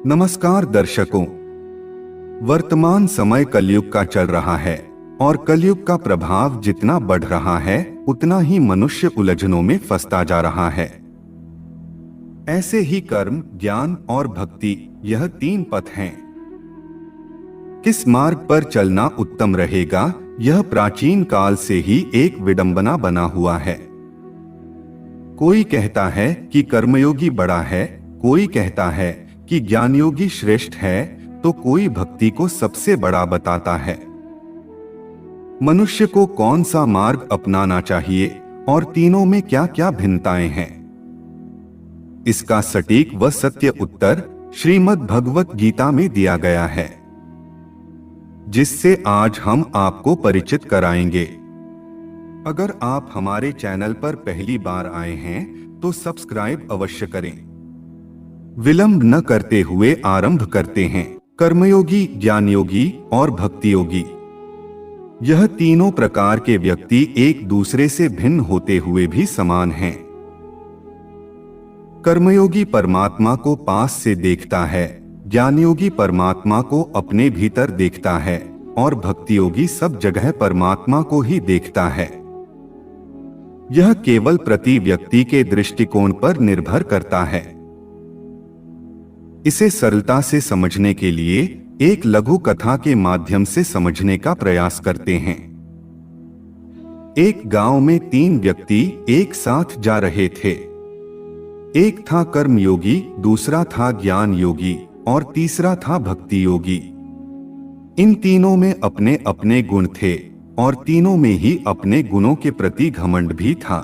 नमस्कार दर्शकों, वर्तमान समय कलयुग का चल रहा है और कलयुग का प्रभाव जितना बढ़ रहा है उतना ही मनुष्य उलझनों में फंसता जा रहा है। ऐसे ही कर्म, ज्ञान और भक्ति, यह तीन पथ हैं। किस मार्ग पर चलना उत्तम रहेगा, यह प्राचीन काल से ही एक विडंबना बना हुआ है। कोई कहता है कि कर्मयोगी बड़ा है, कोई कहता है कि ज्ञानयोगी श्रेष्ठ है, तो कोई भक्ति को सबसे बड़ा बताता है। मनुष्य को कौन सा मार्ग अपनाना चाहिए और तीनों में क्या क्या भिन्नताएं हैं, इसका सटीक व सत्य उत्तर श्रीमद् भगवत गीता में दिया गया है, जिससे आज हम आपको परिचित कराएंगे। अगर आप हमारे चैनल पर पहली बार आए हैं तो सब्सक्राइब अवश्य करें। विलंब न करते हुए आरंभ करते हैं। कर्मयोगी, ज्ञानयोगी और भक्ति योगी, यह तीनों प्रकार के व्यक्ति एक दूसरे से भिन्न होते हुए भी समान हैं। कर्मयोगी परमात्मा को पास से देखता है, ज्ञानयोगी परमात्मा को अपने भीतर देखता है और भक्ति योगी सब जगह परमात्मा को ही देखता है। यह केवल प्रति व्यक्ति के दृष्टिकोण पर निर्भर करता है। इसे सरलता से समझने के लिए एक लघु कथा के माध्यम से समझने का प्रयास करते हैं। एक गांव में तीन व्यक्ति एक साथ जा रहे थे। एक था कर्मयोगी, दूसरा था ज्ञान योगी और तीसरा था भक्ति योगी। इन तीनों में अपने अपने गुण थे और तीनों में ही अपने गुणों के प्रति घमंड भी था।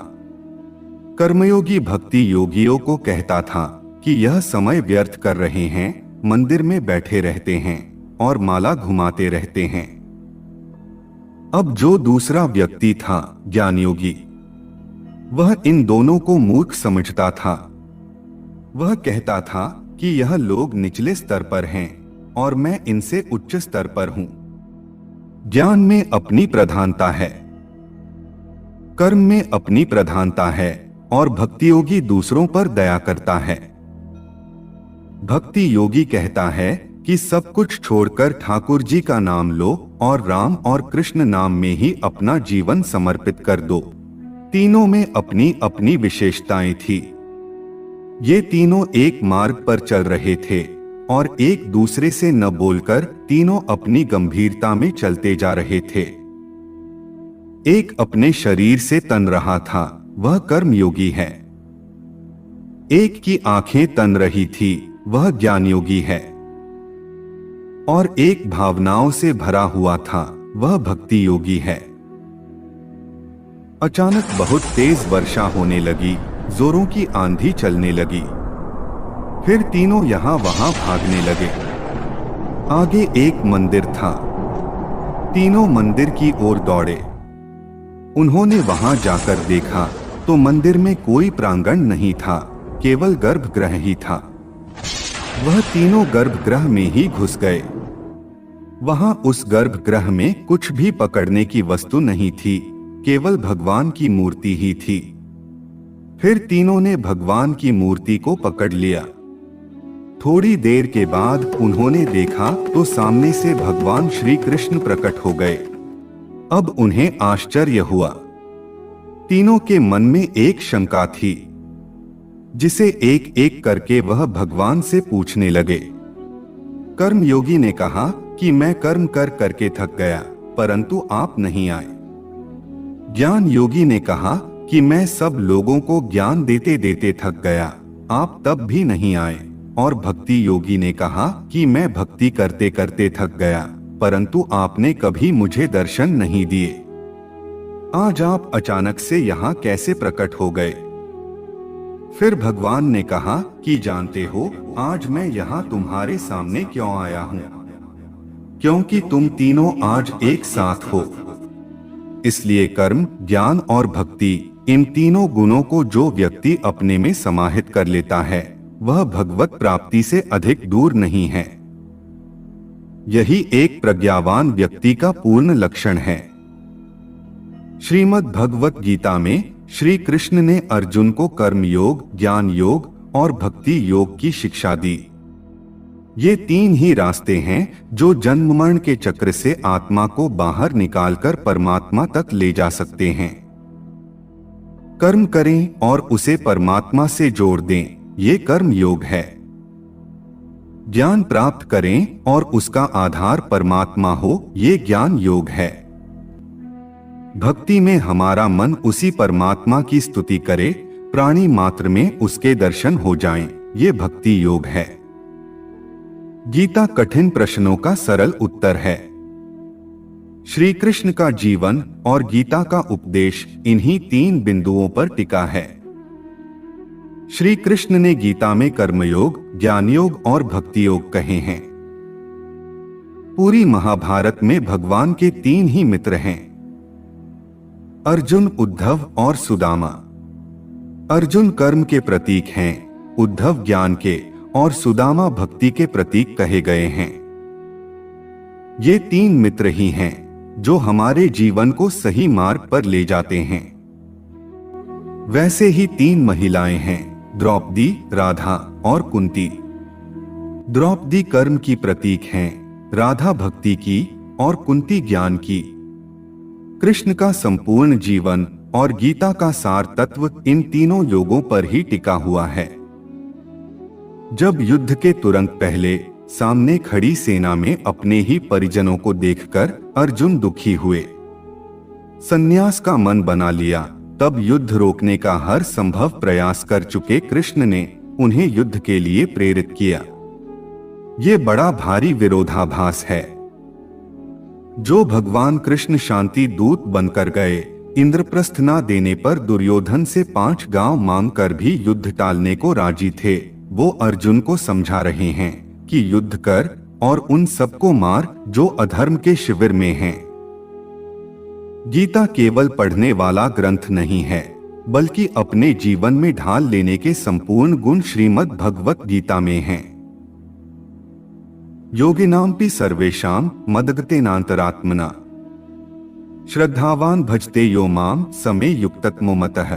कर्मयोगी भक्ति योगियों को कहता था कि यह समय व्यर्थ कर रहे हैं, मंदिर में बैठे रहते हैं और माला घुमाते रहते हैं। अब जो दूसरा व्यक्ति था ज्ञानयोगी, वह इन दोनों को मूर्ख समझता था। वह कहता था कि यह लोग निचले स्तर पर हैं और मैं इनसे उच्च स्तर पर हूं। ज्ञान में अपनी प्रधानता है, कर्म में अपनी प्रधानता है और भक्ति योगी दूसरों पर दया करता है। भक्ति योगी कहता है कि सब कुछ छोड़कर ठाकुर जी का नाम लो और राम और कृष्ण नाम में ही अपना जीवन समर्पित कर दो। तीनों में अपनी अपनी विशेषताएं थी। ये तीनों एक मार्ग पर चल रहे थे और एक दूसरे से न बोलकर तीनों अपनी गंभीरता में चलते जा रहे थे। एक अपने शरीर से तन रहा था, वह कर्मयोगी है। एक की आंखें तन रही थी, वह ज्ञानयोगी है। और एक भावनाओं से भरा हुआ था, वह भक्ति योगी है। अचानक बहुत तेज वर्षा होने लगी, जोरों की आंधी चलने लगी। फिर तीनों यहां वहां भागने लगे। आगे एक मंदिर था। तीनों मंदिर की ओर दौड़े। उन्होंने वहां जाकर देखा तो मंदिर में कोई प्रांगण नहीं था, केवल गर्भगृह ही था। वह तीनों गर्भगृह में ही घुस गए। वहां उस गर्भगृह में कुछ भी पकड़ने की वस्तु नहीं थी, केवल भगवान की मूर्ति ही थी। फिर तीनों ने भगवान की मूर्ति को पकड़ लिया। थोड़ी देर के बाद उन्होंने देखा तो सामने से भगवान श्री कृष्ण प्रकट हो गए। अब उन्हें आश्चर्य हुआ। तीनों के मन में एक शंका थी, जिसे एक एक करके वह भगवान से पूछने लगे। कर्मयोगी ने कहा कि मैं कर्म कर करके थक गया, परंतु आप नहीं आए। ज्ञान योगी ने कहा कि मैं सब लोगों को ज्ञान देते देते थक गया, आप तब भी नहीं आए। और भक्ति योगी ने कहा कि मैं भक्ति करते करते थक गया, परंतु आपने कभी मुझे दर्शन नहीं दिए। आज आप अचानक से यहाँ कैसे प्रकट हो गए? फिर भगवान ने कहा कि जानते हो, आज मैं यहाँ तुम्हारे सामने क्यों आया हूँ? क्योंकि तुम तीनों आज एक साथ हो। इसलिए कर्म, ज्ञान और भक्ति, इन तीनों गुणों को जो व्यक्ति अपने में समाहित कर लेता है, वह भगवत प्राप्ति से अधिक दूर नहीं है। यही एक प्रज्ञावान व्यक्ति का पूर्ण लक्षण है। श्रीमद् भगवत गीता में श्री कृष्ण ने अर्जुन को कर्म योग, ज्ञान योग और भक्ति योग की शिक्षा दी। ये तीन ही रास्ते हैं जो जन्म मरण के चक्र से आत्मा को बाहर निकालकर परमात्मा तक ले जा सकते हैं। कर्म करें और उसे परमात्मा से जोड़ दें, ये कर्म योग है। ज्ञान प्राप्त करें और उसका आधार परमात्मा हो, ये ज्ञान योग है। भक्ति में हमारा मन उसी परमात्मा की स्तुति करे, प्राणी मात्र में उसके दर्शन हो जाएं, ये भक्ति योग है। गीता कठिन प्रश्नों का सरल उत्तर है। श्री कृष्ण का जीवन और गीता का उपदेश इन्हीं तीन बिंदुओं पर टिका है। श्री कृष्ण ने गीता में कर्मयोग, ज्ञान योग और भक्ति योग कहे हैं। पूरी महाभारत में भगवान के तीन ही मित्र हैं, अर्जुन, उद्धव और सुदामा। अर्जुन कर्म के प्रतीक हैं, उद्धव ज्ञान के और सुदामा भक्ति के प्रतीक कहे गए हैं। ये तीन मित्र ही हैं जो हमारे जीवन को सही मार्ग पर ले जाते हैं। वैसे ही तीन महिलाएं हैं, द्रौपदी, राधा और कुंती। द्रौपदी कर्म की प्रतीक हैं, राधा भक्ति की और कुंती ज्ञान की। कृष्ण का संपूर्ण जीवन और गीता का सार तत्व इन तीनों योगों पर ही टिका हुआ है। जब युद्ध के तुरंत पहले सामने खड़ी सेना में अपने ही परिजनों को देखकर अर्जुन दुखी हुए, संन्यास का मन बना लिया, तब युद्ध रोकने का हर संभव प्रयास कर चुके कृष्ण ने उन्हें युद्ध के लिए प्रेरित किया। ये बड़ा भारी विरोधाभास है। जो भगवान कृष्ण शांति दूत बनकर गए, इंद्रप्रस्थ न देने पर दुर्योधन से 5 गांव मांगकर भी युद्ध टालने को राजी थे, वो अर्जुन को समझा रहे हैं कि युद्ध कर और उन सबको मार जो अधर्म के शिविर में हैं। गीता केवल पढ़ने वाला ग्रंथ नहीं है, बल्कि अपने जीवन में ढाल लेने के संपूर्ण गुण श्रीमद् भगवत गीता में हैं। योगिनांपि सर्वेषां मदगतेनांतरात्मना श्रद्धावान भजते यो माम समे युक्ततमो मतः।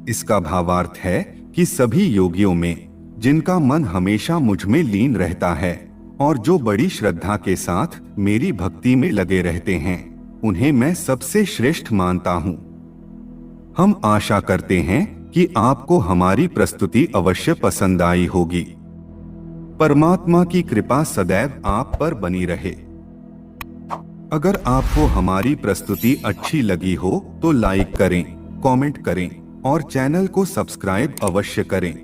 इसका भावार्थ है कि सभी योगियों में जिनका मन हमेशा मुझ में लीन रहता है और जो बड़ी श्रद्धा के साथ मेरी भक्ति में लगे रहते हैं, उन्हें मैं सबसे श्रेष्ठ मानता हूँ। हम आशा करते हैं कि आपको हमारी प्रस्तुति अवश्य पसंद आई होगी। परमात्मा की कृपा सदैव आप पर बनी रहे। अगर आपको हमारी प्रस्तुति अच्छी लगी हो तो लाइक करें, कमेंट करें और चैनल को सब्सक्राइब अवश्य करें।